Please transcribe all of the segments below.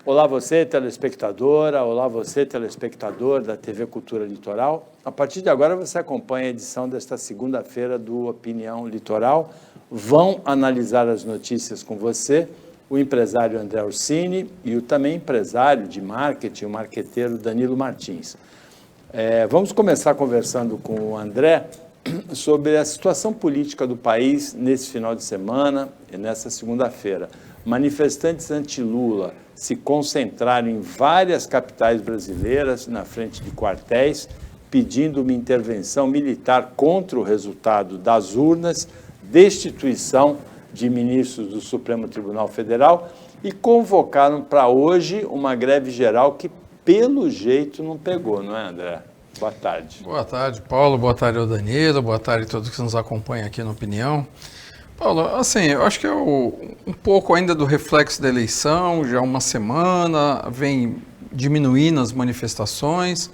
Olá você, telespectadora, olá você, telespectador da TV Cultura Litoral. A partir de agora você acompanha a edição desta segunda-feira do Opinião Litoral. Vão analisar as notícias com você o empresário André Orsini e o também empresário de marketing, o marqueteiro Danilo Martins. Vamos começar conversando com o André sobre a situação política do país nesse final de semana e nessa segunda-feira. Manifestantes anti-Lula se concentraram em várias capitais brasileiras, na frente de quartéis, pedindo uma intervenção militar contra o resultado das urnas, destituição de ministros do Supremo Tribunal Federal e convocaram para hoje uma greve geral que, pelo jeito, não pegou, não é, André? Boa tarde. Boa tarde, Paulo. Boa tarde ao Danilo. Boa tarde a todos que nos acompanham aqui no Opinião. Paulo, assim, eu acho que é um pouco ainda do reflexo da eleição, já uma semana, vem diminuindo as manifestações,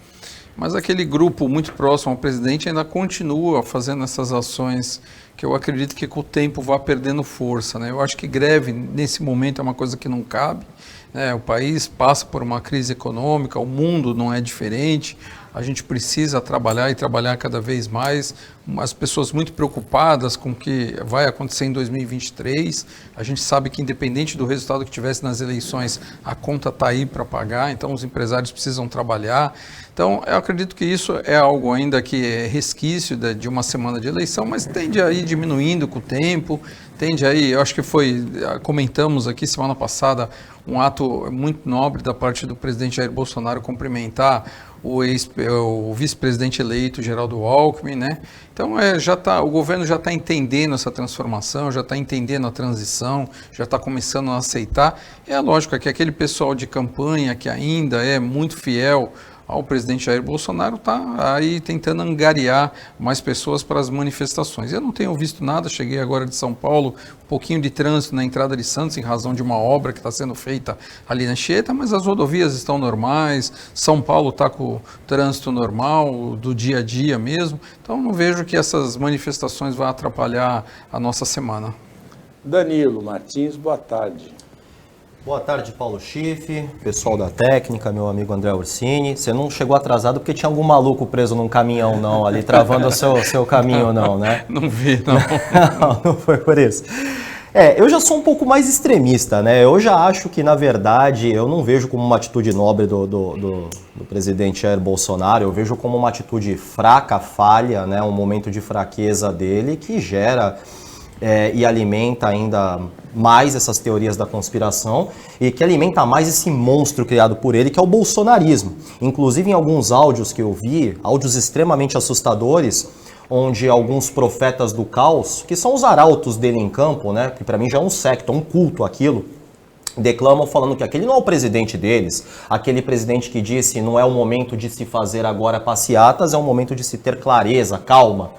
mas aquele grupo muito próximo ao presidente ainda continua fazendo essas ações que eu acredito que com o tempo vai perdendo força, né? Eu acho que greve, nesse momento, é uma coisa que não cabe, né? O país passa por uma crise econômica, o mundo não é diferente, a gente precisa trabalhar e trabalhar cada vez mais. As pessoas muito preocupadas com o que vai acontecer em 2023. A gente sabe que, independente do resultado que tivesse nas eleições, a conta está aí para pagar, então os empresários precisam trabalhar. Então, eu acredito que isso é algo ainda que é resquício de uma semana de eleição, mas tende a ir diminuindo com o tempo, tende aí, eu acho que comentamos aqui semana passada, um ato muito nobre da parte do presidente Jair Bolsonaro cumprimentar o vice-presidente eleito, Geraldo Alckmin, né? Então, o governo já está entendendo essa transformação, já está entendendo a transição, já está começando a aceitar. É lógico que aquele pessoal de campanha que ainda é muito fiel ao presidente Jair Bolsonaro está aí tentando angariar mais pessoas para as manifestações. Eu não tenho visto nada, cheguei agora de São Paulo, um pouquinho de trânsito na entrada de Santos, em razão de uma obra que está sendo feita ali na Anchieta, mas as rodovias estão normais, São Paulo está com o trânsito normal, do dia a dia mesmo, então não vejo que essas manifestações vão atrapalhar a nossa semana. Danilo Martins, boa tarde. Boa tarde, Paulo Schiff, pessoal da técnica, meu amigo André Orsini. Você não chegou atrasado porque tinha algum maluco preso num caminhão, não, ali travando o seu caminho, não, né? Não vi, não. Não foi por isso. Eu já sou um pouco mais extremista, né? Eu já acho que, na verdade, eu não vejo como uma atitude nobre do presidente Jair Bolsonaro, eu vejo como uma atitude fraca, falha, né? Um momento de fraqueza dele que gera e alimenta ainda mais essas teorias da conspiração e que alimenta mais esse monstro criado por ele, que é o bolsonarismo. Inclusive, em alguns áudios que eu vi, áudios extremamente assustadores, onde alguns profetas do caos, que são os arautos dele em campo, né, que para mim já é um secto, um culto aquilo, declamam falando que aquele não é o presidente deles, aquele presidente que disse não é o momento de se fazer agora passeatas, é o momento de se ter clareza, calma.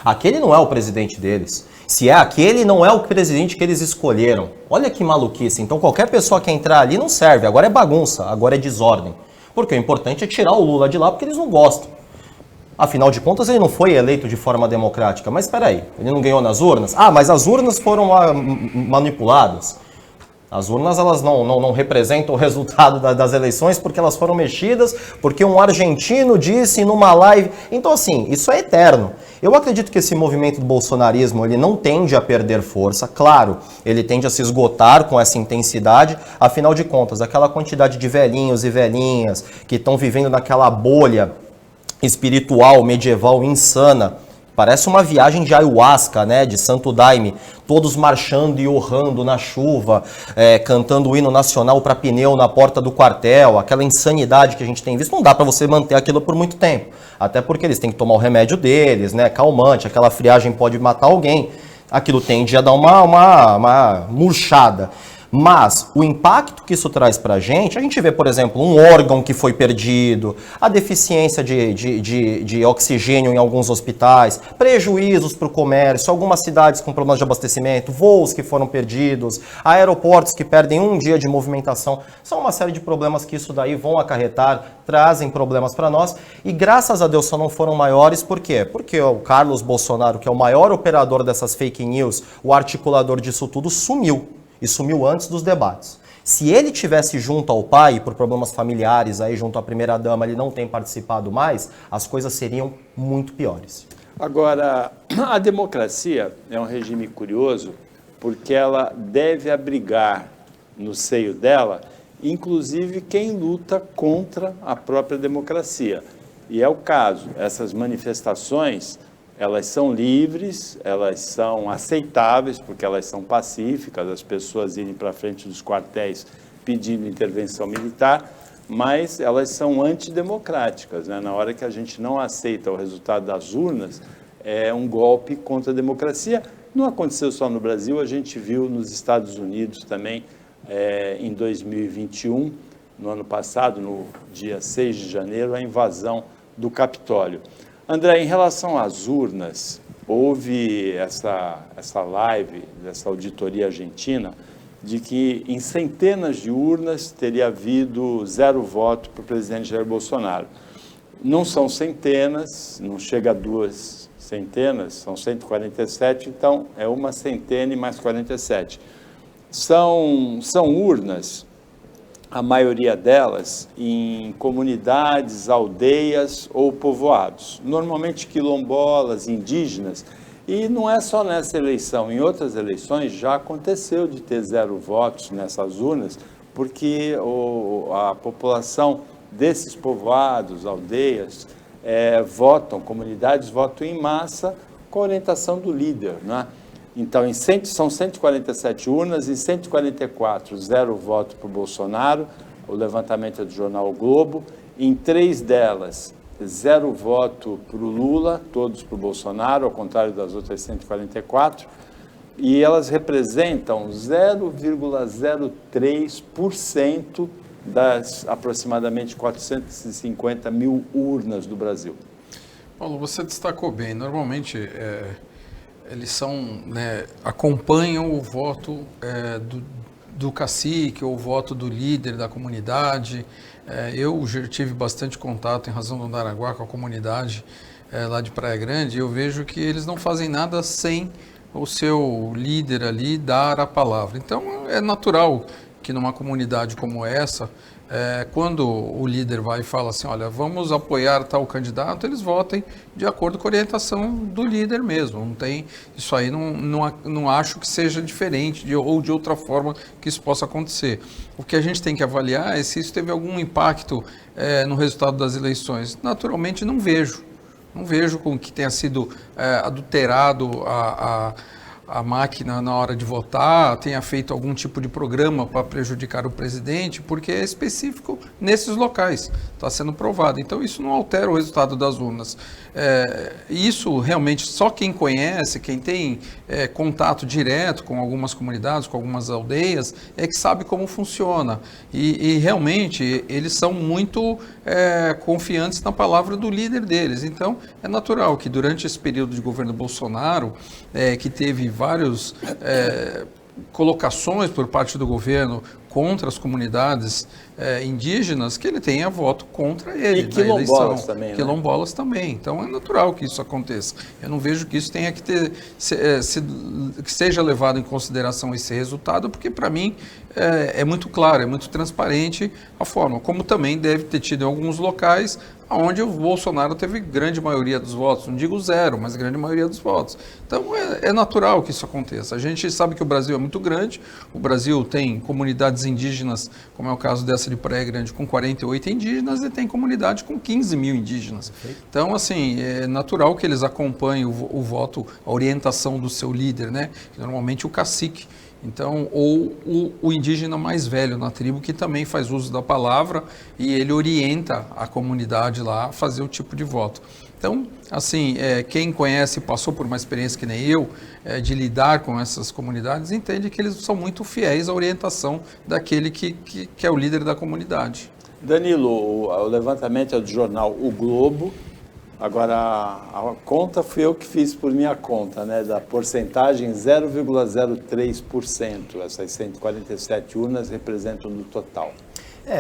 Aquele não é o presidente deles. Se é aquele, não é o presidente que eles escolheram. Olha que maluquice. Então qualquer pessoa que entrar ali não serve. Agora é bagunça, agora é desordem. Porque o importante é tirar o Lula de lá porque eles não gostam. Afinal de contas, ele não foi eleito de forma democrática. Mas espera aí, ele não ganhou nas urnas? Ah, mas as urnas foram manipuladas. As urnas elas não representam o resultado das eleições porque elas foram mexidas, porque um argentino disse numa live. Então, assim, isso é eterno. Eu acredito que esse movimento do bolsonarismo ele não tende a perder força. Claro, ele tende a se esgotar com essa intensidade. Afinal de contas, aquela quantidade de velhinhos e velhinhas que estão vivendo naquela bolha espiritual, medieval, insana. Parece uma viagem de ayahuasca, né, de Santo Daime, todos marchando e urrando na chuva, cantando o hino nacional para pneu na porta do quartel, aquela insanidade que a gente tem visto. Não dá para você manter aquilo por muito tempo, até porque eles têm que tomar o remédio deles, né, calmante, aquela friagem pode matar alguém, aquilo tende a dar uma murchada. Mas o impacto que isso traz para a gente vê, por exemplo, um órgão que foi perdido, a deficiência de oxigênio em alguns hospitais, prejuízos para o comércio, algumas cidades com problemas de abastecimento, voos que foram perdidos, aeroportos que perdem um dia de movimentação. São uma série de problemas que isso daí vão acarretar, trazem problemas para nós e graças a Deus só não foram maiores. Por quê? Porque o Carlos Bolsonaro, que é o maior operador dessas fake news, o articulador disso tudo, sumiu. E sumiu antes dos debates. Se ele tivesse junto ao pai, por problemas familiares, aí junto à primeira-dama, ele não tem participado mais, as coisas seriam muito piores. Agora, a democracia é um regime curioso porque ela deve abrigar no seio dela, inclusive quem luta contra a própria democracia. E é o caso, essas manifestações, elas são livres, elas são aceitáveis, porque elas são pacíficas, as pessoas irem para frente dos quartéis pedindo intervenção militar, mas elas são antidemocráticas, né? Na hora que a gente não aceita o resultado das urnas, é um golpe contra a democracia. Não aconteceu só no Brasil, a gente viu nos Estados Unidos também, em 2021, no ano passado, no dia 6 de janeiro, a invasão do Capitólio. André, em relação às urnas, houve essa live, dessa auditoria argentina, de que em centenas de urnas teria havido 0 voto para o presidente Jair Bolsonaro. Não são centenas, não chega a 2 centenas, são 147, então é uma centena e mais 47. São urnas, a maioria delas, em comunidades, aldeias ou povoados, normalmente quilombolas, indígenas, e não é só nessa eleição, em outras eleições já aconteceu de ter 0 votos nessas urnas, porque a população desses povoados, aldeias, comunidades votam em massa com a orientação do líder, né? Então, são 147 urnas, em 144, 0 voto para o Bolsonaro, o levantamento é do jornal O Globo. Em 3 delas, 0 voto para o Lula, todos para o Bolsonaro, ao contrário das outras 144. E elas representam 0,03% das aproximadamente 450 mil urnas do Brasil. Paulo, você destacou bem. Normalmente, eles acompanham o voto do cacique ou o voto do líder da comunidade. Eu já tive bastante contato, em razão do Andaraguá, com a comunidade lá de Praia Grande, e eu vejo que eles não fazem nada sem o seu líder ali dar a palavra. Então, é natural que numa comunidade como essa, quando o líder vai e fala assim, olha, vamos apoiar tal candidato, eles votem de acordo com a orientação do líder mesmo. Não tem, isso aí não acho que seja diferente ou de outra forma que isso possa acontecer. O que a gente tem que avaliar é se isso teve algum impacto no resultado das eleições. Naturalmente não vejo com que tenha sido adulterado a máquina na hora de votar, tenha feito algum tipo de programa para prejudicar o presidente, porque é específico nesses locais, está sendo provado. Então isso não altera o resultado das urnas. Isso realmente só quem conhece, quem tem contato direto com algumas comunidades, com algumas aldeias, é que sabe como funciona. E realmente eles são muito confiantes na palavra do líder deles. Então é natural que durante esse período de governo Bolsonaro, que teve várias colocações por parte do governo contra as comunidades indígenas, que ele tenha voto contra ele. E quilombolas também, né? Quilombolas também. Então é natural que isso aconteça. Eu não vejo que isso tenha que que seja levado em consideração esse resultado, porque para mim é muito claro, é muito transparente a forma. Como também deve ter tido em alguns locais onde o Bolsonaro teve grande maioria dos votos, não digo 0, mas grande maioria dos votos. Então é natural que isso aconteça. A gente sabe que o Brasil é muito grande, o Brasil tem comunidades indígenas, como é o caso dessa de Praia Grande, com 48 indígenas, e tem comunidade com 15 mil indígenas. Então, assim, é natural que eles acompanhem o voto, a orientação do seu líder, né? Normalmente o cacique. Então, ou o indígena mais velho na tribo, que também faz uso da palavra e ele orienta a comunidade lá a fazer o tipo de voto. Então, assim, quem conhece, passou por uma experiência que nem eu, de lidar com essas comunidades, entende que eles são muito fiéis à orientação daquele que é o líder da comunidade. Danilo, o levantamento é do jornal O Globo. Agora, a conta fui eu que fiz por minha conta, né? Da porcentagem 0,03%. Essas 147 urnas representam no total.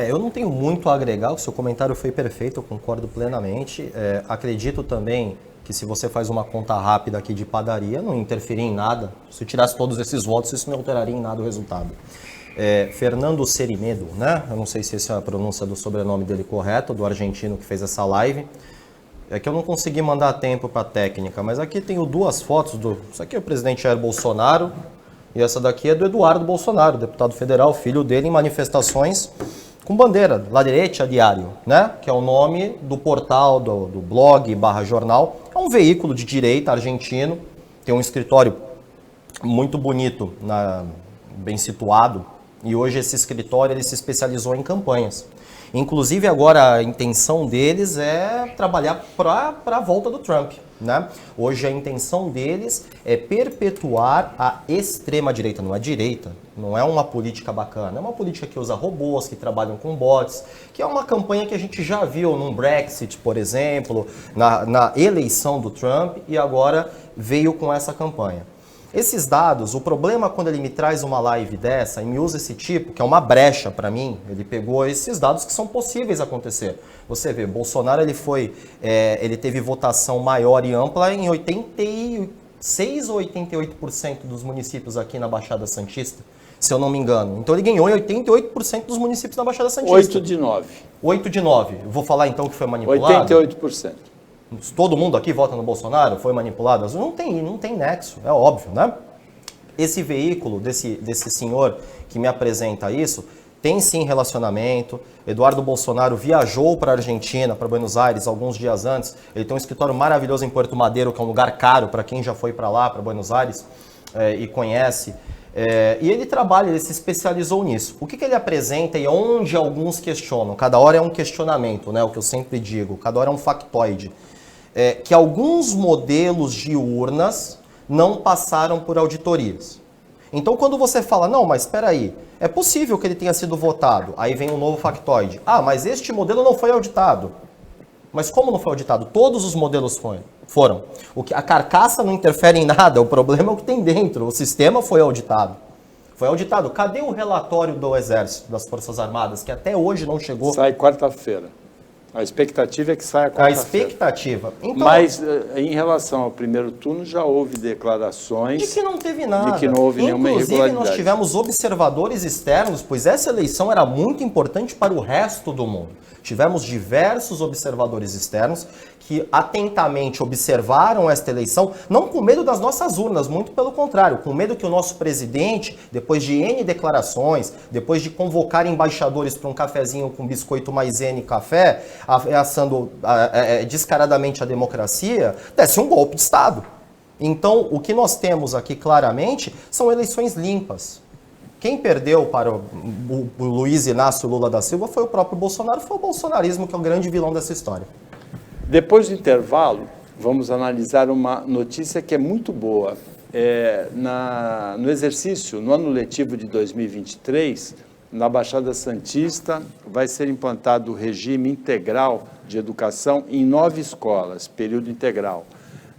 Eu não tenho muito a agregar, o seu comentário foi perfeito, eu concordo plenamente. Acredito também que se você faz uma conta rápida aqui de padaria, não interferia em nada. Se tirasse todos esses votos, isso não alteraria em nada o resultado. Fernando Cerimedo, né? Eu não sei se essa é a pronúncia do sobrenome dele correto, do argentino que fez essa live. É que eu não consegui mandar tempo para a técnica, mas aqui tenho duas fotos. Isso aqui é o presidente Jair Bolsonaro e essa daqui é do Eduardo Bolsonaro, deputado federal, filho dele, em manifestações com bandeira, La Derecha Diário, né? Que é o nome do portal, do blog / jornal. É um veículo de direita argentino, tem um escritório muito bonito, bem situado, e hoje esse escritório ele se especializou em campanhas. Inclusive agora a intenção deles é trabalhar para a volta do Trump, né? Hoje a intenção deles é perpetuar a extrema-direita, não é direita, não é uma política bacana, é uma política que usa robôs, que trabalham com bots, que é uma campanha que a gente já viu no Brexit, por exemplo, na eleição do Trump, e agora veio com essa campanha. Esses dados, o problema quando ele me traz uma live dessa e me usa esse tipo, que é uma brecha para mim, ele pegou esses dados que são possíveis acontecer. Você vê, Bolsonaro ele teve votação maior e ampla em 86 ou 88% dos municípios aqui na Baixada Santista, se eu não me engano. Então ele ganhou em 88% dos municípios na Baixada Santista. 8 de 9. 8 de 9. Vou falar então que foi manipulado? 88%. Todo mundo aqui vota no Bolsonaro? Foi manipulado? Não tem nexo, é óbvio, né? Esse veículo desse senhor que me apresenta isso, tem sim relacionamento. Eduardo Bolsonaro viajou para a Argentina, para Buenos Aires, alguns dias antes. Ele tem um escritório maravilhoso em Puerto Madeiro, que é um lugar caro para quem já foi para lá, para Buenos Aires, e conhece. E ele trabalha, ele se especializou nisso. O que ele apresenta e onde alguns questionam? Cada hora é um questionamento, né? O que eu sempre digo, cada hora é um factoide. Que alguns modelos de urnas não passaram por auditorias. Então, quando você fala, não, mas espera aí, é possível que ele tenha sido votado, aí vem um novo factoide. Ah, mas este modelo não foi auditado. Mas como não foi auditado? Todos os modelos foram. A carcaça não interfere em nada, o problema é o que tem dentro, o sistema foi auditado. Foi auditado. Cadê o relatório do Exército, das Forças Armadas, que até hoje não chegou? Sai quarta-feira. A expectativa é que saia quarta-feira. A expectativa. Então, mas, em relação ao primeiro turno, já houve declarações... De que não teve nada. De que não houve nenhuma irregularidade. Inclusive, nós tivemos observadores externos, pois essa eleição era muito importante para o resto do mundo. Tivemos diversos observadores externos que atentamente observaram esta eleição, não com medo das nossas urnas, muito pelo contrário, com medo que o nosso presidente, depois de N declarações, depois de convocar embaixadores para um cafezinho com biscoito mais N café, ameaçando descaradamente a democracia, desse um golpe de Estado. Então, o que nós temos aqui claramente são eleições limpas. Quem perdeu para o Luiz Inácio Lula da Silva foi o próprio Bolsonaro, foi o bolsonarismo que é o grande vilão dessa história. Depois do intervalo, vamos analisar uma notícia que é muito boa. No exercício, no ano letivo de 2023, na Baixada Santista, vai ser implantado o regime integral de educação em 9 escolas, período integral.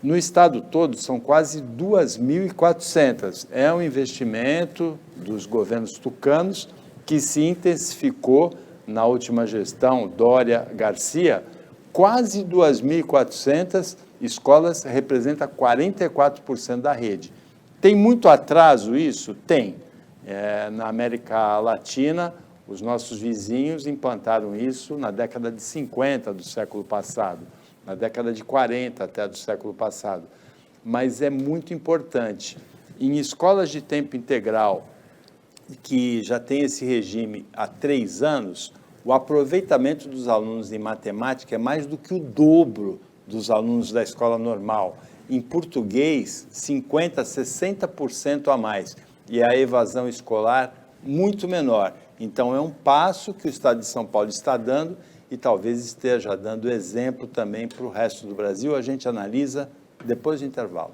No estado todo, são quase 2.400. É um investimento dos governos tucanos que se intensificou na última gestão, Dória Garcia. Quase 2.400 escolas, representa 44% da rede. Tem muito atraso isso? Tem. Na América Latina, os nossos vizinhos implantaram isso na década de 50 do século passado. Na década de 40 até do século passado. Mas é muito importante. Em escolas de tempo integral, que já tem esse regime há 3 anos, o aproveitamento dos alunos em matemática é mais do que o dobro dos alunos da escola normal. Em português, 50%, 60% a mais. E a evasão escolar muito menor. Então, é um passo que o Estado de São Paulo está dando e talvez esteja dando exemplo também para o resto do Brasil. A gente analisa depois do intervalo.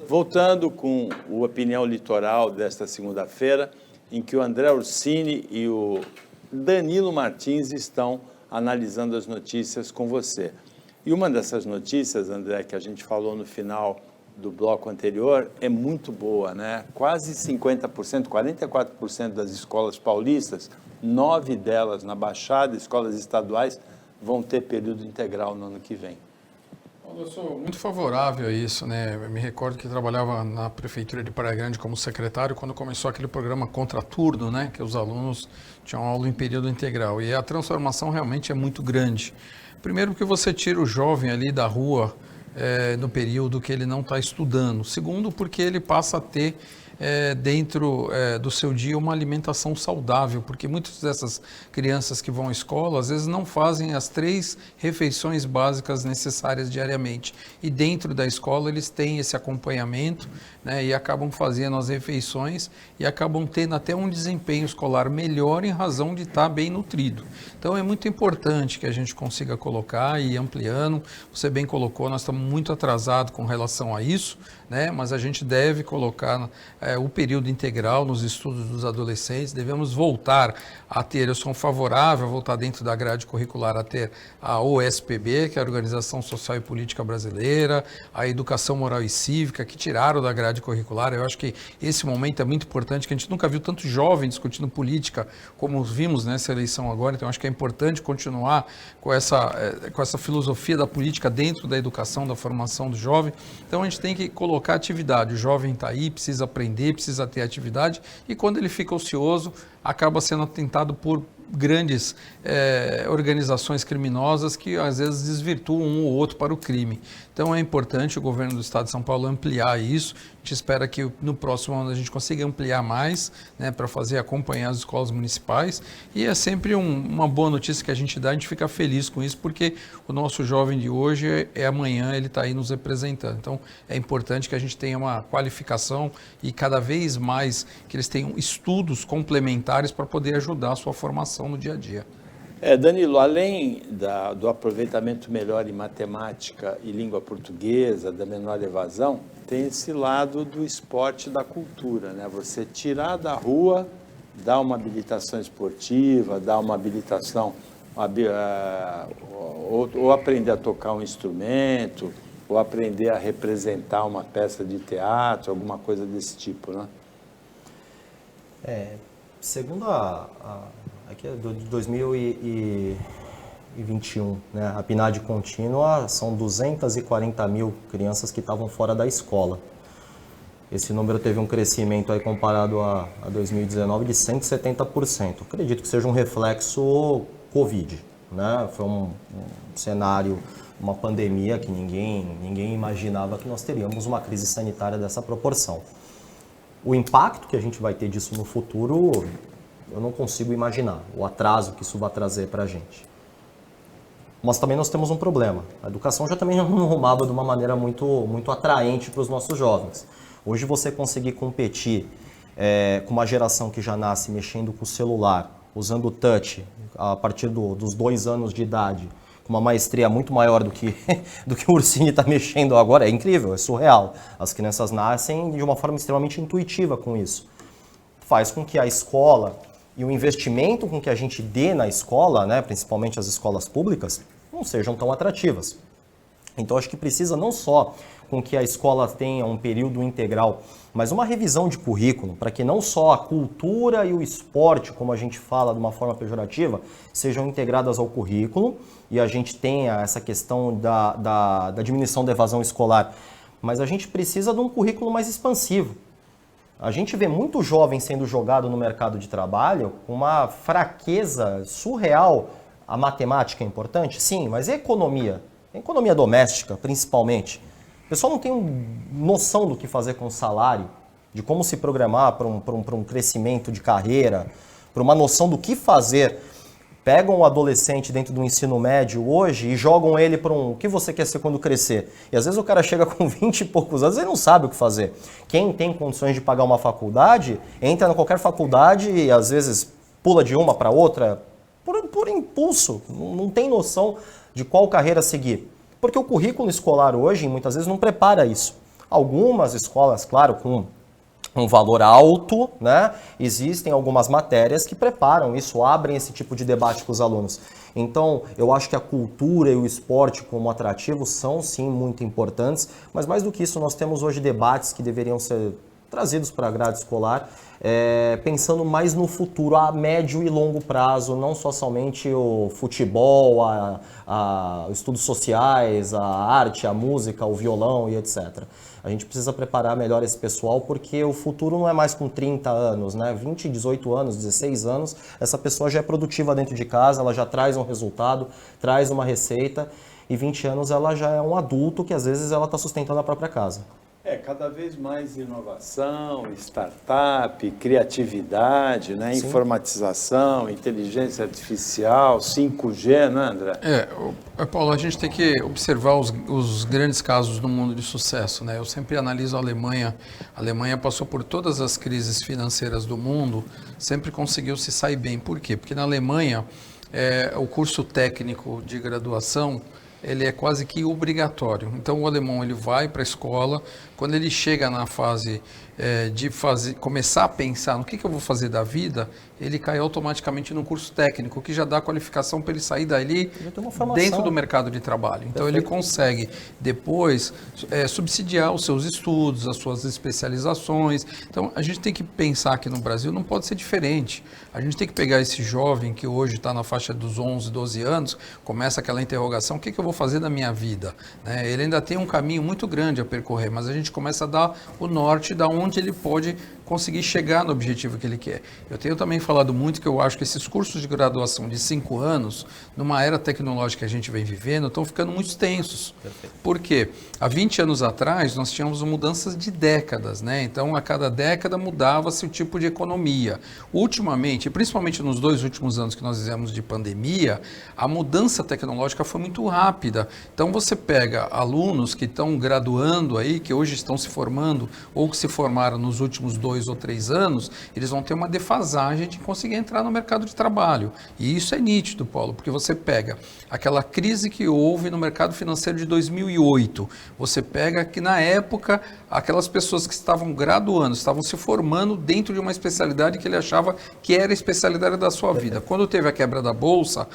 Voltando com o Opinião Litoral desta segunda-feira, em que o André Orsini e o Danilo Martins estão analisando as notícias com você. E uma dessas notícias, André, que a gente falou no final do bloco anterior é muito boa, né? Quase 50%, 44% das escolas paulistas, 9 delas na Baixada, escolas estaduais, vão ter período integral no ano que vem. Eu sou muito favorável a isso, né? Eu me recordo que trabalhava na prefeitura de Praia Grande como secretário quando começou aquele programa Contraturno, né? Que os alunos tinham aula em período integral. E a transformação realmente é muito grande. Primeiro porque você tira o jovem ali da rua no período que ele não está estudando. Segundo, porque ele passa a ter dentro do seu dia uma alimentação saudável, porque muitas dessas crianças que vão à escola às vezes não fazem as 3 refeições básicas necessárias diariamente, e dentro da escola eles têm esse acompanhamento, né, e acabam fazendo as refeições e acabam tendo até um desempenho escolar melhor em razão de estar bem nutrido. Então é muito importante que a gente consiga colocar e ir ampliando. Você bem colocou, nós estamos muito atrasados com relação a isso, né, mas a gente deve colocar o período integral nos estudos dos adolescentes, devemos voltar a ter, eu sou favorável a voltar dentro da grade curricular a ter a OSPB, que é a Organização Social e Política Brasileira, a Educação Moral e Cívica, que tiraram da grade curricular. Eu acho que esse momento é muito importante, que a gente nunca viu tanto jovem discutindo política como vimos nessa eleição agora, então acho que é importante continuar com essa filosofia da política dentro da educação, da formação do jovem. Então a gente tem que colocar atividade, o jovem está aí, precisa aprender, precisa ter atividade, e quando ele fica ocioso, acaba sendo atentado por grandes organizações criminosas que às vezes desvirtuam um ou outro para o crime. Então é importante o governo do Estado de São Paulo ampliar isso. A gente espera que no próximo ano a gente consiga ampliar mais, né, para acompanhar as escolas municipais, e é sempre uma boa notícia que a gente dá, a gente fica feliz com isso, porque o nosso jovem de hoje amanhã ele está aí nos representando. Então é importante que a gente tenha uma qualificação e cada vez mais que eles tenham estudos complementares para poder ajudar a sua formação no dia a dia. Danilo, além do aproveitamento melhor em matemática e língua portuguesa, da menor evasão, tem esse lado do esporte e da cultura, né? Você tirar da rua, dar uma habilitação esportiva, dar uma habilitação, ou aprender a tocar um instrumento, ou aprender a representar uma peça de teatro, alguma coisa desse tipo, né? Segundo aqui é de 2021, né, a PNAD contínua, são 240 mil crianças que estavam fora da escola. Esse número teve um crescimento aí comparado a 2019 de 170%. Acredito que seja um reflexo Covid, né? Foi um cenário, uma pandemia que ninguém imaginava que nós teríamos uma crise sanitária dessa proporção. O impacto que a gente vai ter disso no futuro, eu não consigo imaginar o atraso que isso vai trazer para a gente. Mas também nós temos um problema. A educação já também não rumava de uma maneira muito atraente para os nossos jovens. Hoje você conseguir competir com uma geração que já nasce mexendo com o celular, usando o touch a partir dos 2 anos de idade, com uma maestria muito maior do que o Ursini está mexendo agora, é incrível, é surreal. As crianças nascem de uma forma extremamente intuitiva com isso. Faz com que a escola e o investimento com que a gente dê na escola, né, principalmente as escolas públicas, não sejam tão atrativas. Então acho que precisa não só com que a escola tenha um período integral, mas uma revisão de currículo, para que não só a cultura e o esporte, como a gente fala de uma forma pejorativa, sejam integradas ao currículo e a gente tenha essa questão da diminuição da evasão escolar. Mas a gente precisa de um currículo mais expansivo. A gente vê muito jovem sendo jogado no mercado de trabalho com uma fraqueza surreal. A matemática é importante? Sim, mas e a economia? A economia doméstica, principalmente. O pessoal não tem noção do que fazer com o salário, de como se programar para um crescimento de carreira, para uma noção do que fazer. Pegam o adolescente dentro do ensino médio hoje e jogam ele para o que você quer ser quando crescer. E às vezes o cara chega com 20 e poucos anos e não sabe o que fazer. Quem tem condições de pagar uma faculdade, entra em qualquer faculdade e às vezes pula de uma para outra por impulso. Não tem noção de qual carreira seguir. Porque o currículo escolar hoje, muitas vezes, não prepara isso. Algumas escolas, claro, com um valor alto, né? Existem algumas matérias que preparam isso, abrem esse tipo de debate com os alunos. Então, eu acho que a cultura e o esporte como atrativo são sim muito importantes, mas mais do que isso, nós temos hoje debates que deveriam ser trazidos para a grade escolar, pensando mais no futuro, a médio e longo prazo, não só somente o futebol, os estudos sociais, a arte, a música, o violão e etc. A gente precisa preparar melhor esse pessoal, porque o futuro não é mais com 30 anos, né? 20, 18 anos, 16 anos, essa pessoa já é produtiva dentro de casa, ela já traz um resultado, traz uma receita, e 20 anos ela já é um adulto que às vezes ela está sustentando a própria casa. Cada vez mais inovação, startup, criatividade, né? Informatização, inteligência artificial, 5G, né, André? Paulo, a gente tem que observar os grandes casos no mundo de sucesso, né? Eu sempre analiso a Alemanha. A Alemanha passou por todas as crises financeiras do mundo, sempre conseguiu se sair bem. Por quê? Porque na Alemanha, o curso técnico de graduação, ele é quase que obrigatório. Então o alemão ele vai para a escola, quando ele chega na fase de começar a pensar no que eu vou fazer da vida, ele cai automaticamente no curso técnico, que já dá qualificação para ele sair dali dentro do mercado de trabalho. Então Perfeito. Ele consegue depois subsidiar os seus estudos, as suas especializações. Então a gente tem que pensar aqui no Brasil, não pode ser diferente. A gente tem que pegar esse jovem que hoje está na faixa dos 11, 12 anos, começa aquela interrogação, o que eu vou fazer da minha vida? Ele ainda tem um caminho muito grande a percorrer, mas a gente começa a dar o norte da onde ele pode conseguir chegar no objetivo que ele quer. Eu tenho também falado muito que eu acho que esses cursos de graduação de 5 anos, numa era tecnológica que a gente vem vivendo, estão ficando muito extensos. Perfeito. Por quê? Há 20 anos atrás, nós tínhamos mudanças de décadas, né? Então, a cada década mudava-se o tipo de economia. Ultimamente, principalmente nos 2 últimos anos que nós fizemos de pandemia, a mudança tecnológica foi muito rápida. Então, você pega alunos que estão graduando aí, que hoje estão se formando, ou que se formaram nos últimos 2 ou 3 anos, eles vão ter uma defasagem de conseguir entrar no mercado de trabalho. E isso é nítido, Paulo, porque você pega aquela crise que houve no mercado financeiro de 2008, você pega que na época aquelas pessoas que estavam graduando, estavam se formando dentro de uma especialidade que ele achava que era a especialidade da sua vida. Quando teve a quebra da Bolsa,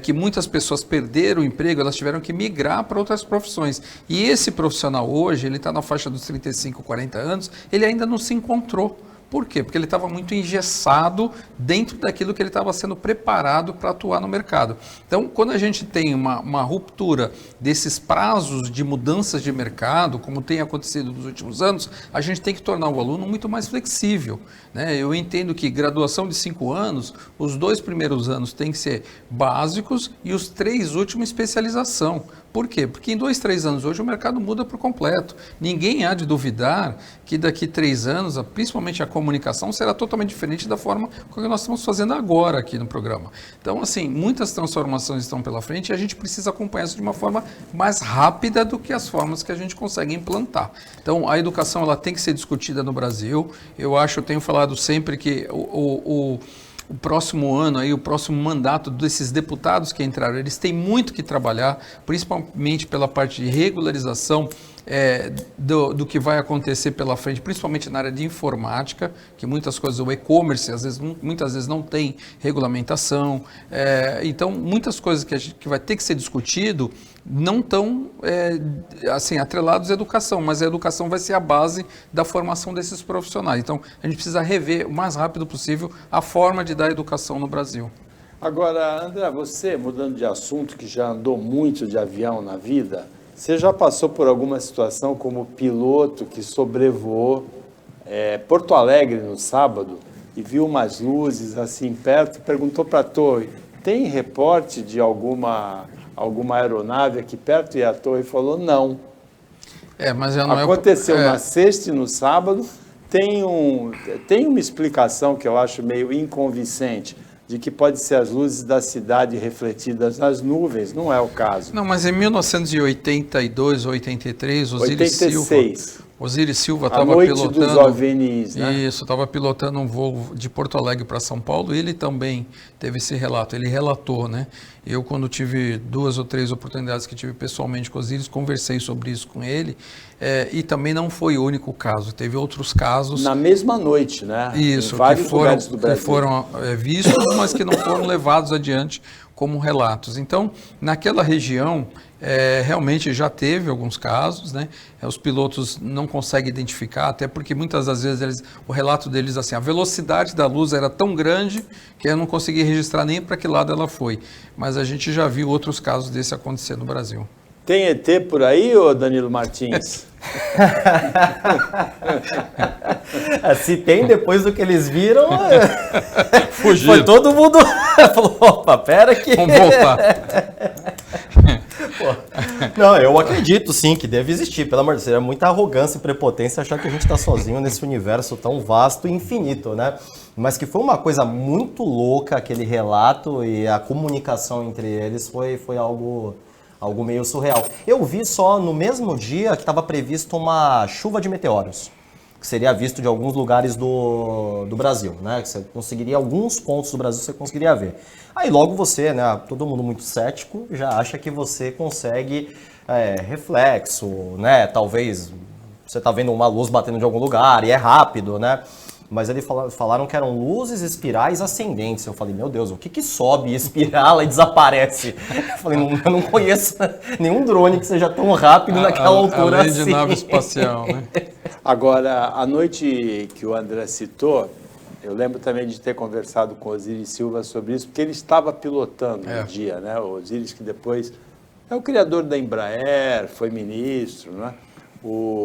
que muitas pessoas perderam o emprego, elas tiveram que migrar para outras profissões. E esse profissional hoje, ele está na faixa dos 35, 40 anos, ele ainda não se encontrou. Por quê? Porque ele estava muito engessado dentro daquilo que ele estava sendo preparado para atuar no mercado. Então, quando a gente tem uma ruptura desses prazos de mudanças de mercado, como tem acontecido nos últimos anos, a gente tem que tornar o aluno muito mais flexível, né? Eu entendo que graduação de 5 anos, os 2 primeiros anos têm que ser básicos e os 3 últimos especialização. Por quê? Porque em 2, 3 anos hoje o mercado muda por completo. Ninguém há de duvidar que daqui 3 anos, principalmente a comunicação, será totalmente diferente da forma como nós estamos fazendo agora aqui no programa. Então, assim, muitas transformações estão pela frente e a gente precisa acompanhar isso de uma forma mais rápida do que as formas que a gente consegue implantar. Então, a educação ela tem que ser discutida no Brasil. Eu tenho falado sempre que o próximo ano, aí, o próximo mandato desses deputados que entraram, eles têm muito que trabalhar, principalmente pela parte de regularização do que vai acontecer pela frente, principalmente na área de informática, que muitas coisas, o e-commerce, muitas vezes não tem regulamentação. Então, muitas coisas que vai ter que ser discutido não estão assim, atrelados à educação, mas a educação vai ser a base da formação desses profissionais. Então, a gente precisa rever o mais rápido possível a forma de dar educação no Brasil. Agora, André, você, mudando de assunto, que já andou muito de avião na vida, você já passou por alguma situação como piloto que sobrevoou Porto Alegre no sábado e viu umas luzes assim perto, perguntou para a torre, tem reporte de alguma aeronave aqui perto? E a torre falou não. Mas não aconteceu na sexta e no sábado. Tem uma explicação que eu acho meio inconvincente, de que pode ser as luzes da cidade refletidas nas nuvens, não é o caso. Não, mas em 1982 ou 83, 86. Osiris Silva A estava noite pilotando. dos OVNIs, né? Isso, estava pilotando um voo de Porto Alegre para São Paulo e ele também teve esse relato. Ele relatou, né? Eu, quando tive 2 ou 3 oportunidades que tive pessoalmente com Osiris, conversei sobre isso com ele. E também não foi o único caso, teve outros casos. Na mesma noite, né? Isso, em vários que foram, lugares do que Brasil. foram vistos, mas que não foram levados adiante como relatos. Então, naquela região, realmente já teve alguns casos, né? Os pilotos não conseguem identificar, até porque muitas das vezes o relato deles assim, a velocidade da luz era tão grande que eu não consegui registrar nem para que lado ela foi. Mas a gente já viu outros casos desse acontecer no Brasil. Tem ET por aí, ô Danilo Martins? Se tem, depois do que eles viram, Fugiram. foi todo mundo falou, opa, pera que... Vamos voltar. Não, eu acredito sim que deve existir, pelo amor de Deus, é muita arrogância e prepotência achar que a gente está sozinho nesse universo tão vasto e infinito, né? Mas que foi uma coisa muito louca aquele relato e a comunicação entre eles foi algo meio surreal. Eu vi só no mesmo dia que estava previsto uma chuva de meteoros, que seria visto de alguns lugares do Brasil, né? Que você conseguiria, alguns pontos do Brasil você conseguiria ver. Aí logo você, né? Todo mundo muito cético, já acha que você consegue reflexo, né? Talvez você está vendo uma luz batendo de algum lugar e é rápido, né? Mas eles falaram que eram luzes espirais ascendentes. Eu falei, meu Deus, o que sobe, espirala e desaparece? Eu falei, eu não conheço nenhum drone que seja tão rápido naquela altura além assim. de nave espacial, né? Agora, a noite que o André citou, eu lembro também de ter conversado com o Osiris Silva sobre isso, porque ele estava pilotando no dia, né? O Osiris, que depois é o criador da Embraer, foi ministro, né?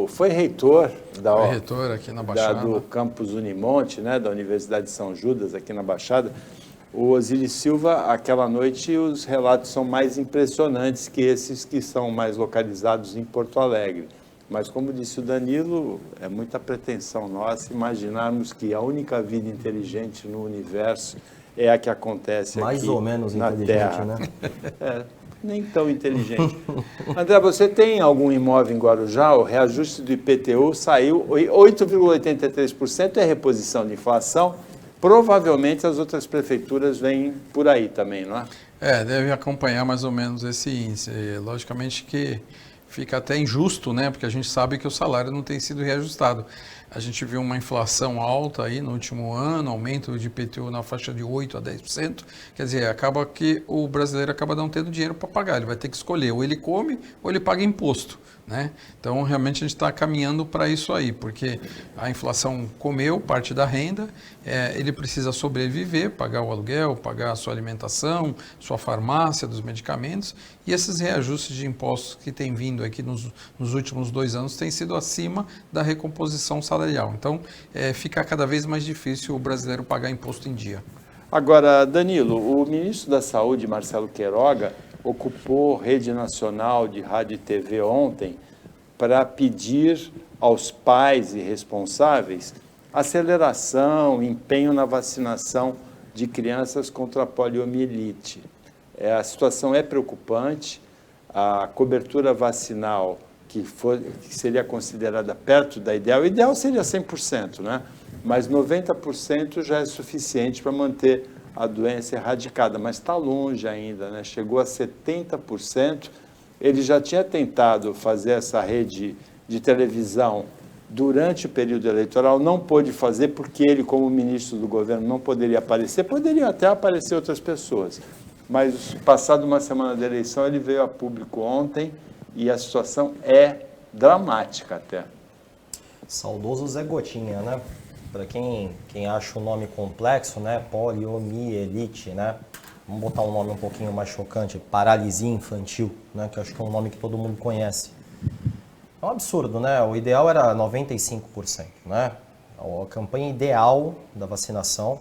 Foi reitor aqui na Baixada. do campus Unimonte, né, da Universidade de São Judas, aqui na Baixada. O Osiris Silva, aquela noite, os relatos são mais impressionantes que esses que são mais localizados em Porto Alegre. Mas, como disse o Danilo, é muita pretensão nossa imaginarmos que a única vida inteligente no universo é a que acontece mais aqui ou menos na inteligente, Terra. né? Nem tão inteligente. André, você tem algum imóvel em Guarujá? O reajuste do IPTU saiu 8,83%, é reposição de inflação. Provavelmente as outras prefeituras vêm por aí também, não é? Deve acompanhar mais ou menos esse índice. Logicamente que fica até injusto, né? Porque a gente sabe que o salário não tem sido reajustado. A gente viu uma inflação alta aí no último ano, aumento de IPTU na faixa de 8% a 10%. Quer dizer, acaba que o brasileiro acaba não tendo dinheiro para pagar. Ele vai ter que escolher, ou ele come ou ele paga imposto, né? Então, realmente, a gente está caminhando para isso aí, porque a inflação comeu parte da renda, ele precisa sobreviver, pagar o aluguel, pagar a sua alimentação, sua farmácia, dos medicamentos, e esses reajustes de impostos que têm vindo aqui nos últimos 2 anos têm sido acima da recomposição salarial. Então, fica cada vez mais difícil o brasileiro pagar imposto em dia. Agora, Danilo, o ministro da Saúde, Marcelo Queiroga, ocupou Rede Nacional de Rádio e TV ontem para pedir aos pais e responsáveis aceleração, empenho na vacinação de crianças contra a poliomielite. A situação é preocupante, a cobertura vacinal que seria considerada perto da ideal, o ideal seria 100%, né? Mas 90% já é suficiente para manter a doença erradicada, mas está longe ainda, né? Chegou a 70%. Ele já tinha tentado fazer essa rede de televisão durante o período eleitoral, não pôde fazer porque ele, como ministro do governo, não poderia aparecer, poderiam até aparecer outras pessoas. Mas, passado uma semana da eleição, ele veio a público ontem e a situação é dramática até. Saudoso Zé Gotinha, né? Para quem acha o nome complexo, né? Poliomielite, né? Vamos botar um nome um pouquinho mais chocante, paralisia infantil, né? Que eu acho que é um nome que todo mundo conhece. É um absurdo, né? O ideal era 95%, né? A campanha ideal da vacinação.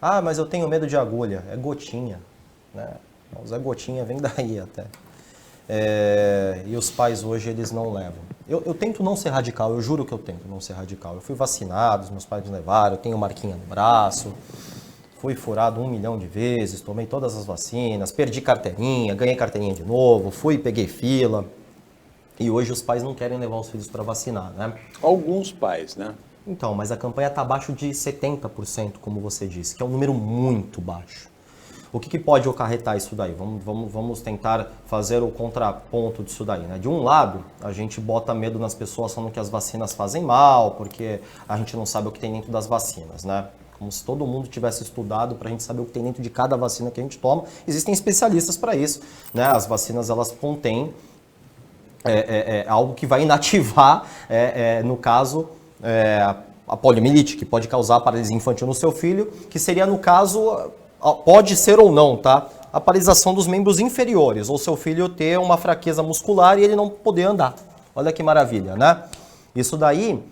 Ah, mas eu tenho medo de agulha. É gotinha, né? O Zé Gotinha vem daí até. E os pais hoje, eles não levam. Eu tento não ser radical, eu juro que eu tento não ser radical. Eu fui vacinado, os meus pais me levaram, eu tenho marquinha no braço, fui furado 1 milhão de vezes, tomei todas as vacinas, perdi carteirinha, ganhei carteirinha de novo, peguei fila. E hoje os pais não querem levar os filhos para vacinar, né? Alguns pais, né? Então, mas a campanha está abaixo de 70%, como você disse, que é um número muito baixo. O que pode acarretar isso daí? Vamos tentar fazer o contraponto disso daí, né? De um lado, a gente bota medo nas pessoas falando que as vacinas fazem mal, porque a gente não sabe o que tem dentro das vacinas, né? Como se todo mundo tivesse estudado para a gente saber o que tem dentro de cada vacina que a gente toma. Existem especialistas para isso, né? As vacinas, elas contêm algo que vai inativar, no caso, a poliomielite, que pode causar paralisia infantil no seu filho, que seria, no caso, pode ser ou não, tá? A paralisação dos membros inferiores, ou seu filho ter uma fraqueza muscular e ele não poder andar. Olha que maravilha, né? Isso daí,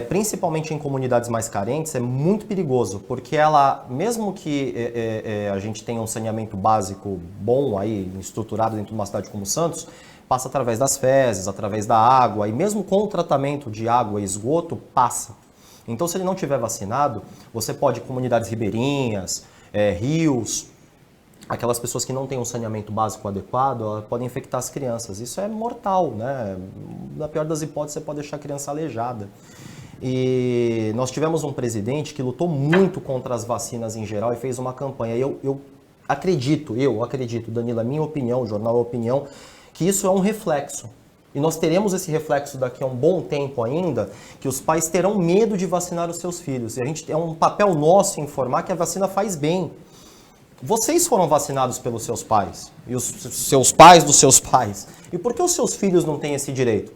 principalmente em comunidades mais carentes, é muito perigoso, porque ela, mesmo que a gente tenha um saneamento básico bom aí, estruturado dentro de uma cidade como Santos, passa através das fezes, através da água, e mesmo com o tratamento de água e esgoto, passa. Então, se ele não tiver vacinado, você pode, comunidades ribeirinhas, rios, aquelas pessoas que não têm um saneamento básico adequado, podem infectar as crianças. Isso é mortal, né? Na pior das hipóteses, você pode deixar a criança aleijada. E nós tivemos um presidente que lutou muito contra as vacinas em geral e fez uma campanha. Eu acredito, Danilo, é minha opinião, o jornal é opinião, que isso é um reflexo. E nós teremos esse reflexo daqui a um bom tempo ainda, que os pais terão medo de vacinar os seus filhos. E é um papel nosso informar que a vacina faz bem. Vocês foram vacinados pelos seus pais, e os seus pais dos seus pais. E por que os seus filhos não têm esse direito?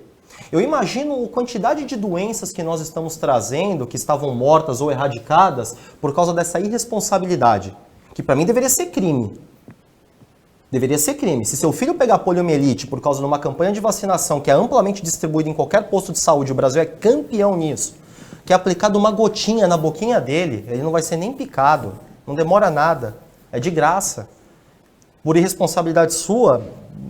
Eu imagino a quantidade de doenças que nós estamos trazendo, que estavam mortas ou erradicadas, por causa dessa irresponsabilidade, que para mim deveria ser crime. Deveria ser crime. Se seu filho pegar poliomielite por causa de uma campanha de vacinação que é amplamente distribuída em qualquer posto de saúde, o Brasil é campeão nisso, que é aplicado uma gotinha na boquinha dele, ele não vai ser nem picado, não demora nada, é de graça. Por irresponsabilidade sua,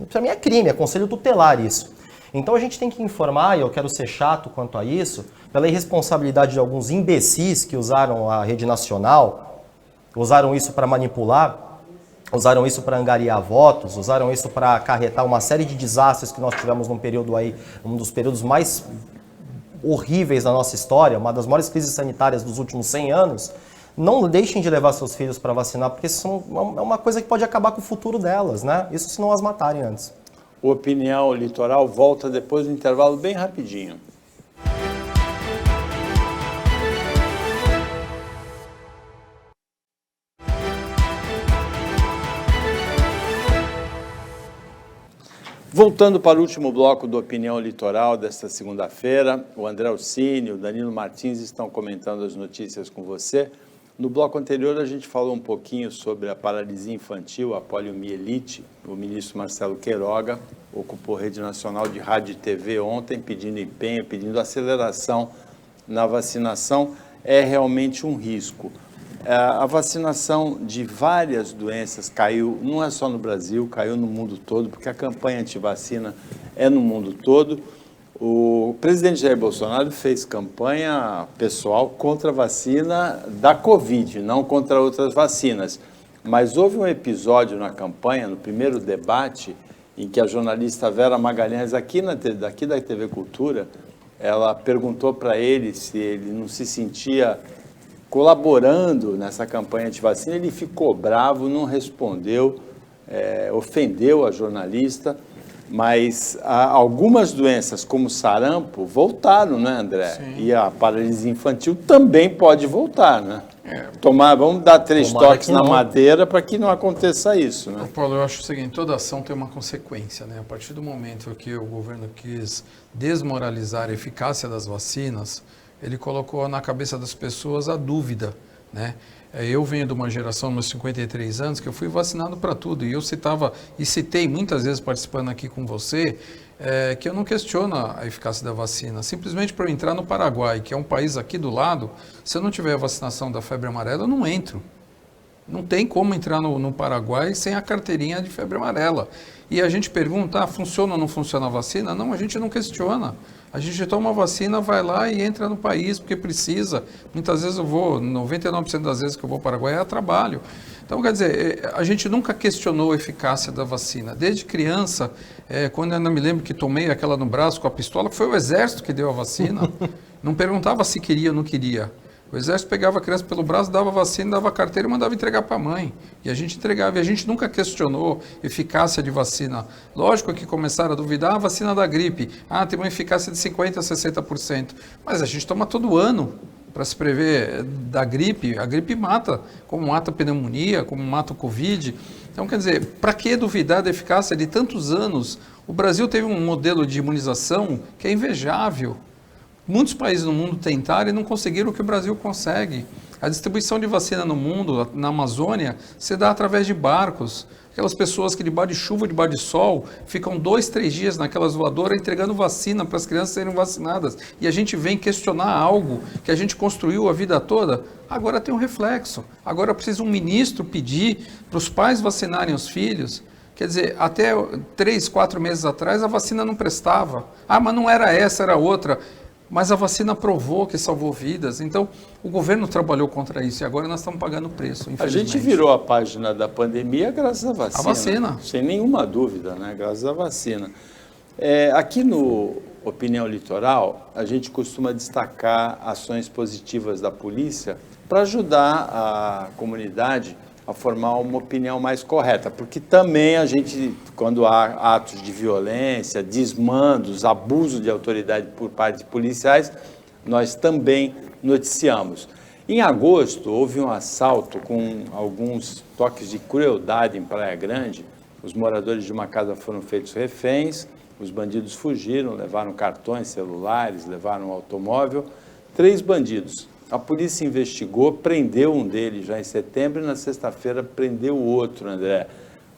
para mim é crime, é conselho tutelar isso. Então a gente tem que informar, e eu quero ser chato quanto a isso, pela irresponsabilidade de alguns imbecis que usaram a rede nacional, usaram isso para manipular, usaram isso para angariar votos, usaram isso para acarretar uma série de desastres que nós tivemos num período aí, um dos períodos mais horríveis da nossa história, uma das maiores crises sanitárias dos últimos 100 anos. Não deixem de levar seus filhos para vacinar, porque isso é uma coisa que pode acabar com o futuro delas, né? Isso se não as matarem antes. O Opinião Litoral volta depois do intervalo bem rapidinho. Voltando para o último bloco do Opinião Litoral desta segunda-feira, o André Orsini, o Danilo Martins estão comentando as notícias com você. No bloco anterior, a gente falou um pouquinho sobre a paralisia infantil, a poliomielite. O ministro Marcelo Queiroga ocupou a Rede Nacional de Rádio e TV ontem, pedindo empenho, pedindo aceleração na vacinação. É realmente um risco. A vacinação de várias doenças caiu, não é só no Brasil, caiu no mundo todo, porque a campanha antivacina é no mundo todo. O presidente Jair Bolsonaro fez campanha pessoal contra a vacina da Covid, não contra outras vacinas. Mas houve um episódio na campanha, no primeiro debate, em que a jornalista Vera Magalhães, aqui da TV Cultura, ela perguntou para ele se ele não se sentia colaborando nessa campanha antivacina. Ele ficou bravo, não respondeu, ofendeu a jornalista. Mas algumas doenças, como sarampo, voltaram, né, André? Sim. E a paralisia infantil também pode voltar, né? Vamos dar 3 toques na madeira para que não aconteça isso, né? Paulo, eu acho o seguinte, toda ação tem uma consequência, né? A partir do momento que o governo quis desmoralizar a eficácia das vacinas, ele colocou na cabeça das pessoas a dúvida, né? Eu venho de uma geração, meus 53 anos, que eu fui vacinado para tudo. E eu citei muitas vezes participando aqui com você, que eu não questiono a eficácia da vacina. Simplesmente para eu entrar no Paraguai, que é um país aqui do lado, se eu não tiver a vacinação da febre amarela, eu não entro. Não tem como entrar no Paraguai sem a carteirinha de febre amarela. E a gente pergunta, funciona ou não funciona a vacina? Não, a gente não questiona. A gente toma a vacina, vai lá e entra no país porque precisa. Muitas vezes eu vou, 99% das vezes que eu vou para o Paraguai é a trabalho. Então, quer dizer, a gente nunca questionou a eficácia da vacina. Desde criança, quando eu ainda me lembro que tomei aquela no braço com a pistola, foi o exército que deu a vacina. Não perguntava se queria ou não queria. O exército pegava a criança pelo braço, dava vacina, dava carteira e mandava entregar para a mãe. E a gente entregava. E a gente nunca questionou eficácia de vacina. Lógico que começaram a duvidar, a vacina da gripe. Tem uma eficácia de 50% a 60%. Mas a gente toma todo ano para se prever da gripe. A gripe mata, como mata a pneumonia, como mata o Covid. Então, quer dizer, para que duvidar da eficácia de tantos anos? O Brasil teve um modelo de imunização que é invejável. Muitos países no mundo tentaram e não conseguiram o que o Brasil consegue. A distribuição de vacina no mundo, na Amazônia, se dá através de barcos. Aquelas pessoas que debaixo de chuva, debaixo de sol, ficam 2, 3 dias naquelas voadoras entregando vacina para as crianças serem vacinadas. E a gente vem questionar algo que a gente construiu a vida toda, agora tem um reflexo. Agora precisa um ministro pedir para os pais vacinarem os filhos. Quer dizer, até 3, 4 meses atrás a vacina não prestava. Mas não era essa, era outra. Mas a vacina provou que salvou vidas. Então, o governo trabalhou contra isso e agora nós estamos pagando o preço, infelizmente. A gente virou a página da pandemia graças à vacina. A vacina. Sem nenhuma dúvida, né? Graças à vacina. Aqui no Opinião Litoral, a gente costuma destacar ações positivas da polícia para ajudar a comunidade a formar uma opinião mais correta, porque também a gente, quando há atos de violência, desmandos, abuso de autoridade por parte de policiais, nós também noticiamos. Em agosto, houve um assalto com alguns toques de crueldade em Praia Grande. Os moradores de uma casa foram feitos reféns, os bandidos fugiram, levaram cartões, celulares, levaram um automóvel. 3 bandidos. A polícia investigou, prendeu um deles já em setembro e na sexta-feira prendeu o outro, André.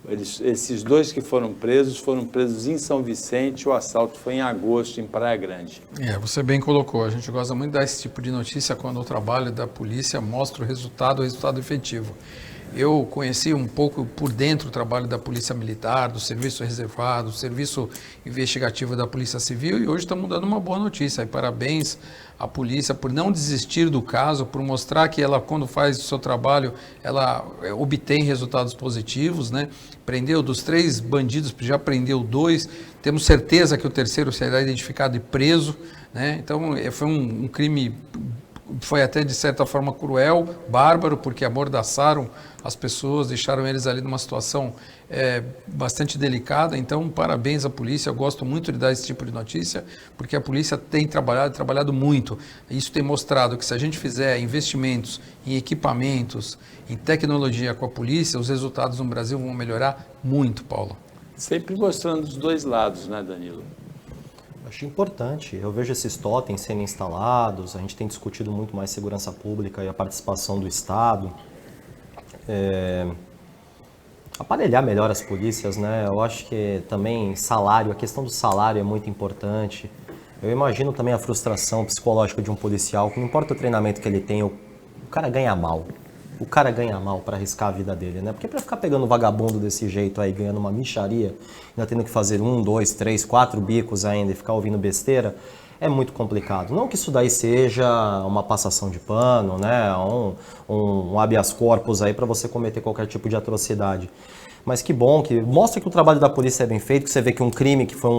Esses 2 que foram presos em São Vicente, o assalto foi em agosto em Praia Grande. Você bem colocou, a gente gosta muito de dar esse tipo de notícia quando o trabalho da polícia mostra o resultado efetivo. Eu conheci um pouco por dentro o trabalho da Polícia Militar, do Serviço Reservado, do Serviço Investigativo da Polícia Civil e hoje estamos dando uma boa notícia. E parabéns à polícia por não desistir do caso, por mostrar que ela, quando faz o seu trabalho, ela obtém resultados positivos, né? Prendeu dos 3 bandidos, já prendeu 2, temos certeza que o terceiro será identificado e preso, né? Então foi um crime... Foi até, de certa forma, cruel, bárbaro, porque amordaçaram as pessoas, deixaram eles ali numa situação bastante delicada. Então, parabéns à polícia. Eu gosto muito de dar esse tipo de notícia, porque a polícia tem trabalhado muito. Isso tem mostrado que se a gente fizer investimentos em equipamentos, em tecnologia com a polícia, os resultados no Brasil vão melhorar muito, Paulo. Sempre mostrando os 2 lados, né, Danilo? Acho importante. Eu vejo esses totens sendo instalados, a gente tem discutido muito mais segurança pública e a participação do Estado. Aparelhar melhor as polícias, né? Eu acho que também salário, a questão do salário é muito importante. Eu imagino também a frustração psicológica de um policial, que não importa o treinamento que ele tem, o cara ganha mal. O cara ganha mal para arriscar a vida dele, né? Porque para ficar pegando vagabundo desse jeito aí, ganhando uma mixaria, ainda tendo que fazer 1, 2, 3, 4 bicos ainda e ficar ouvindo besteira, é muito complicado. Não que isso daí seja uma passação de pano, né? Um habeas corpus aí para você cometer qualquer tipo de atrocidade. Mas que bom, que mostra que o trabalho da polícia é bem feito, que você vê que um crime que foi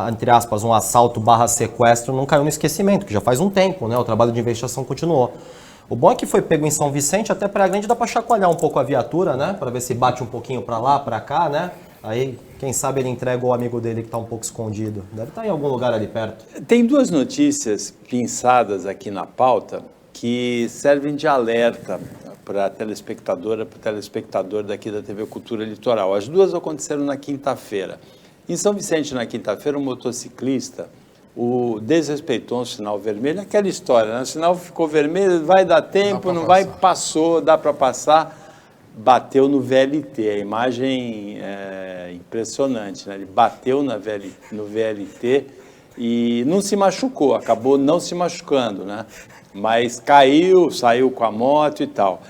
entre aspas, um assalto / sequestro não caiu no esquecimento, que já faz um tempo, né? O trabalho de investigação continuou. O bom é que foi pego em São Vicente, até Praia Grande dá para chacoalhar um pouco a viatura, né? Para ver se bate um pouquinho para lá, para cá, né? Aí, quem sabe ele entrega o amigo dele que está um pouco escondido. Deve estar em algum lugar ali perto. Tem 2 notícias pinçadas aqui na pauta que servem de alerta para a telespectadora, para o telespectador daqui da TV Cultura Litoral. As 2 aconteceram na quinta-feira. Em São Vicente, na quinta-feira, um motociclista desrespeitou um sinal vermelho, aquela história, né? O sinal ficou vermelho, vai dar tempo, não vai, passou, dá para passar, bateu no VLT, a imagem é impressionante, né? Ele bateu no VLT e não se machucou, acabou não se machucando, né? Mas caiu, saiu com a moto e tal.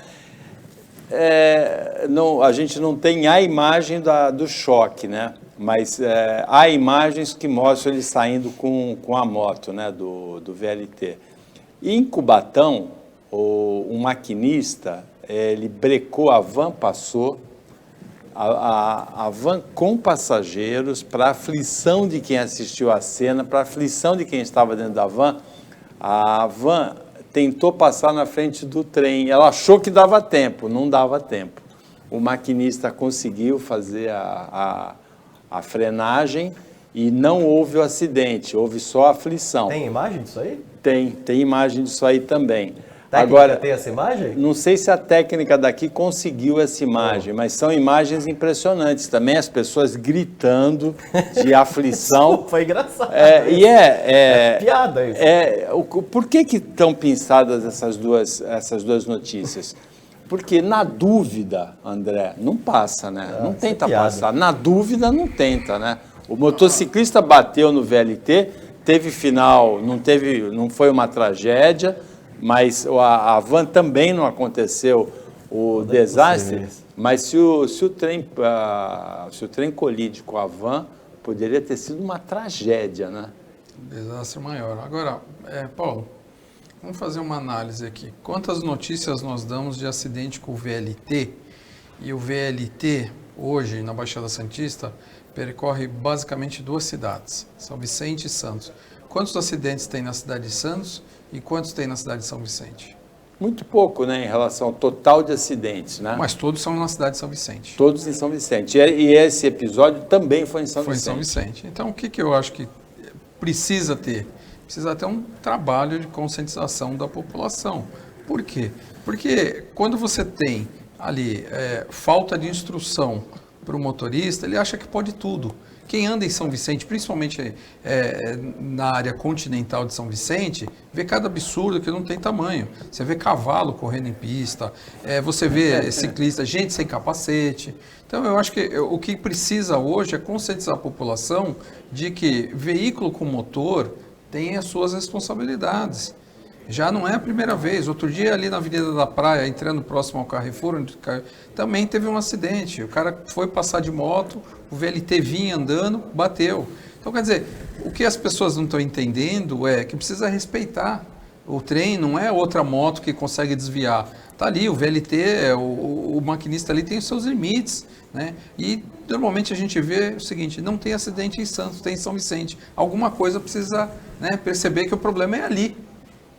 A gente não tem a imagem do choque, né? mas há imagens que mostram ele saindo com a moto, né, do VLT. E em Cubatão, um maquinista, ele brecou, a van passou, a van com passageiros, para aflição de quem assistiu à cena, para aflição de quem estava dentro da van, a van tentou passar na frente do trem. Ela achou que dava tempo, não dava tempo. O maquinista conseguiu fazer a frenagem e não houve o acidente, houve só a aflição. Tem imagem disso aí? Tem imagem disso aí também. Agora, tem essa imagem? Não sei se a técnica daqui conseguiu essa imagem, mas são imagens impressionantes também, as pessoas gritando de aflição. Foi engraçado. É piada isso. Por que estão pensadas essas duas notícias? Porque na dúvida, André, não passa, né? Não tenta passar. Na dúvida, não tenta, né? O motociclista bateu no VLT, teve final, não foi uma tragédia, mas a van também não aconteceu o desastre, mas se o trem colide com a van, poderia ter sido uma tragédia, né? Desastre maior. Agora, Paulo, vamos fazer uma análise aqui. Quantas notícias nós damos de acidente com o VLT? E o VLT, hoje, na Baixada Santista, percorre basicamente 2 cidades, São Vicente e Santos. Quantos acidentes tem na cidade de Santos e quantos tem na cidade de São Vicente? Muito pouco, né, em relação ao total de acidentes, né? Mas todos são na cidade de São Vicente. Todos em São Vicente. E esse episódio também foi em São Vicente. Foi em São Vicente. Então, o que eu acho que precisa ter? Precisa ter um trabalho de conscientização da população. Por quê? Porque quando você tem ali falta de instrução para o motorista, ele acha que pode tudo. Quem anda em São Vicente, principalmente na área continental de São Vicente, vê cada absurdo que não tem tamanho. Você vê cavalo correndo em pista, você vê ciclista, gente sem capacete. Então, eu acho que o que precisa hoje é conscientizar a população de que veículo com motor tem as suas responsabilidades. Já não é a primeira vez. Outro dia, ali na Avenida da Praia, entrando próximo ao Carrefour, também teve um acidente. O cara foi passar de moto, o VLT vinha andando, bateu. Então, quer dizer, o que as pessoas não estão entendendo é que precisa respeitar. O trem não é outra moto que consegue desviar. Está ali, o VLT, o maquinista ali tem os seus limites, né? E normalmente a gente vê o seguinte, não tem acidente em Santos, tem em São Vicente. Alguma coisa precisa, né, perceber que o problema é ali.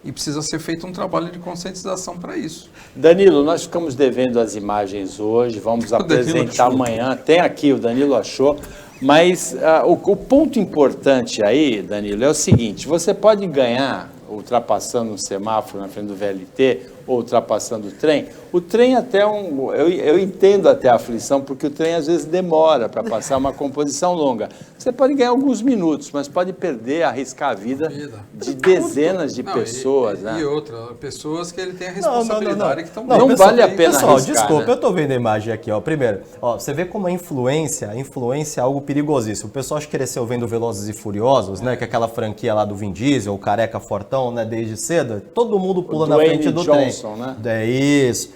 E precisa ser feito um trabalho de conscientização para isso. Danilo, nós ficamos devendo as imagens hoje, vamos apresentar amanhã. Tem aqui, o Danilo achou. Mas o ponto importante aí, Danilo, é o seguinte, você pode ganhar ultrapassando um semáforo na frente do VLT ou ultrapassando o trem. O trem até eu entendo até a aflição, porque o trem às vezes demora para passar uma composição longa. Você pode ganhar alguns minutos, mas pode perder, arriscar a vida de dezenas de pessoas. E né? outra, pessoas que ele tem a responsabilidade que estão Não pessoal, vale a pena pessoal, arriscar, desculpa, né? eu estou vendo a imagem aqui, ó. Primeiro, ó, você vê como a influência é algo perigosíssimo. O pessoal acho que cresceu vendo Velozes e Furiosos, né? Que é aquela franquia lá do Vin Diesel, o careca fortão, né? Desde cedo, todo mundo pula na frente do trem. Né? É isso.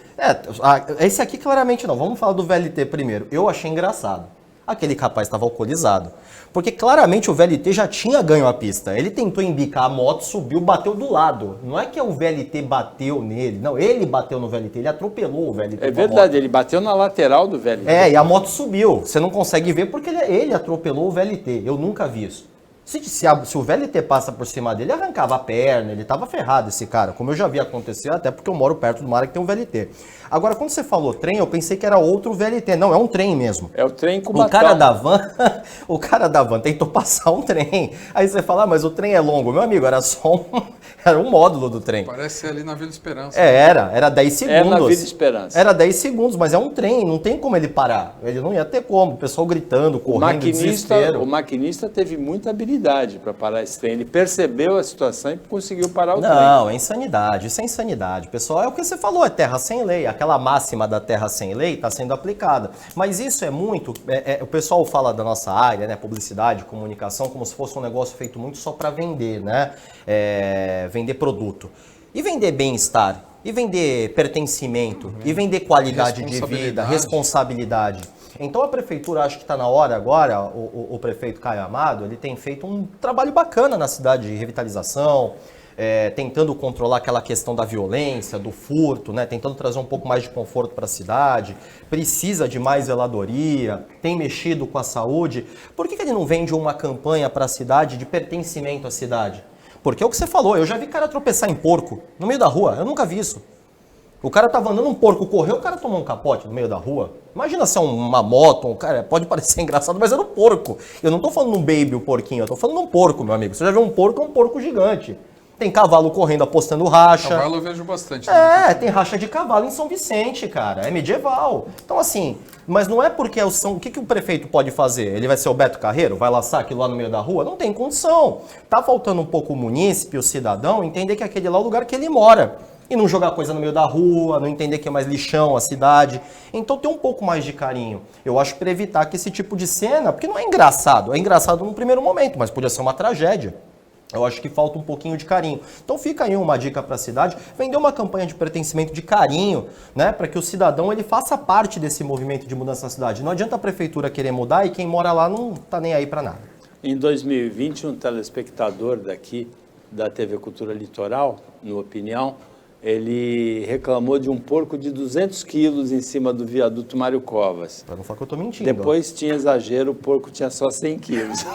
Esse aqui claramente não. Vamos falar do VLT primeiro. Eu achei engraçado. Aquele rapaz estava alcoolizado. Porque claramente o VLT já tinha ganho a pista. Ele tentou embicar a moto, subiu, bateu do lado. Não é que o VLT bateu nele. Não, ele bateu no VLT, ele atropelou o VLT. É verdade, ele bateu na lateral do VLT. E a moto subiu. Você não consegue ver porque ele atropelou o VLT. Eu nunca vi isso. Se o VLT passa por cima dele, arrancava a perna, ele estava ferrado esse cara, como eu já vi acontecer, até porque eu moro perto de uma área que tem um VLT. Agora, quando você falou trem, eu pensei que era outro VLT. Não, é um trem mesmo. É o trem com o cara da van tentou passar um trem. Aí você fala, mas o trem é longo. Meu amigo, era só era um módulo do trem. Parece ser ali na Vila Esperança. Era 10 segundos. É na Vila Esperança. Era 10 segundos, mas é um trem, não tem como ele parar. Ele não ia ter como. O pessoal gritando, correndo, desespero. O maquinista teve muita habilidade para parar esse trem. Ele percebeu a situação e conseguiu parar o trem. Não, é insanidade. Isso é insanidade. Pessoal, é o que você falou, é terra sem lei. Aquela máxima da terra sem lei está sendo aplicada. Mas isso é muito... o pessoal fala da nossa área, né? Publicidade, comunicação, como se fosse um negócio feito muito só para vender, né? Vender produto. E vender bem-estar, e vender pertencimento, e vender qualidade de vida, responsabilidade. Então a prefeitura, acho que está na hora agora, o prefeito Caio Amado, ele tem feito um trabalho bacana na cidade de revitalização, tentando controlar aquela questão da violência, do furto, né? Tentando trazer um pouco mais de conforto para a cidade, precisa de mais zeladoria, tem mexido com a saúde. Por que ele não vende uma campanha para a cidade de pertencimento à cidade? Porque é o que você falou, eu já vi cara tropeçar em porco no meio da rua, eu nunca vi isso. O cara tava andando, um porco correu, o cara tomou um capote no meio da rua. Imagina se é uma moto, cara, pode parecer engraçado, mas era um porco. Eu não tô falando um baby, o porquinho, eu tô falando um porco, meu amigo. Você já viu um porco gigante. Tem cavalo correndo, apostando racha. Cavalo eu vejo bastante. Tem racha de cavalo em São Vicente, cara. É medieval. Então, assim, mas não é porque o que o prefeito pode fazer? Ele vai ser o Beto Carreiro? Vai laçar aquilo lá no meio da rua? Não tem condição. Tá faltando um pouco o munícipe, o cidadão, entender que aquele lá é o lugar que ele mora. E não jogar coisa no meio da rua, não entender que é mais lixão a cidade. Então tem um pouco mais de carinho. Eu acho para evitar que esse tipo de cena, porque não é engraçado. É engraçado no primeiro momento, mas podia ser uma tragédia. Eu acho que falta um pouquinho de carinho. Então fica aí uma dica para a cidade, vender uma campanha de pertencimento de carinho, né, para que o cidadão ele faça parte desse movimento de mudança na cidade. Não adianta a prefeitura querer mudar e quem mora lá não tá nem aí para nada. Em 2020, um telespectador daqui da TV Cultura Litoral, no Opinião, ele reclamou de um porco de 200 quilos em cima do viaduto Mário Covas. Para não falar que eu tô mentindo. Depois tinha exagero, o porco tinha só 100 quilos.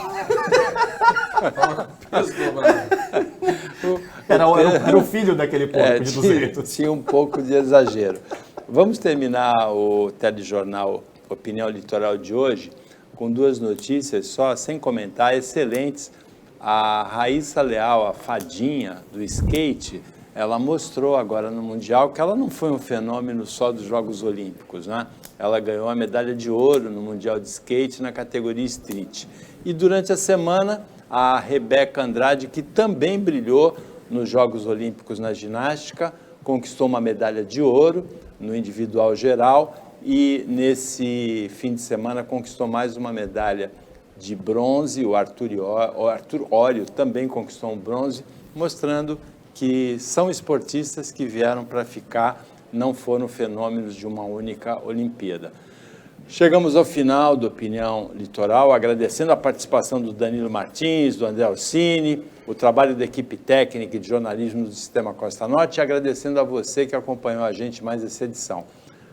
Era o filho daquele porco de 200. Tinha um pouco de exagero. Vamos terminar o telejornal Opinião Litoral de hoje com duas notícias só, sem comentar, excelentes. A Raíssa Leal, a fadinha do skate, ela mostrou agora no Mundial que ela não foi um fenômeno só dos Jogos Olímpicos, né? Ela ganhou a medalha de ouro no Mundial de Skate na categoria Street. E durante a semana, a Rebeca Andrade, que também brilhou nos Jogos Olímpicos na ginástica, conquistou uma medalha de ouro no individual geral e nesse fim de semana conquistou mais uma medalha de bronze. O Arthur Ório também conquistou um bronze, mostrando que são esportistas que vieram para ficar, não foram fenômenos de uma única Olimpíada. Chegamos ao final do Opinião Litoral, agradecendo a participação do Danilo Martins, do André Orsini, o trabalho da equipe técnica e de jornalismo do Sistema Costa Norte, e agradecendo a você que acompanhou a gente mais essa edição.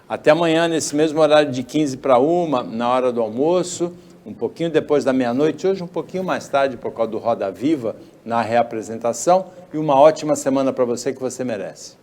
Até amanhã, nesse mesmo horário de 15 para 1, na hora do almoço, um pouquinho depois da meia-noite, hoje um pouquinho mais tarde, por causa do Roda Viva, na reapresentação, e uma ótima semana para você que você merece.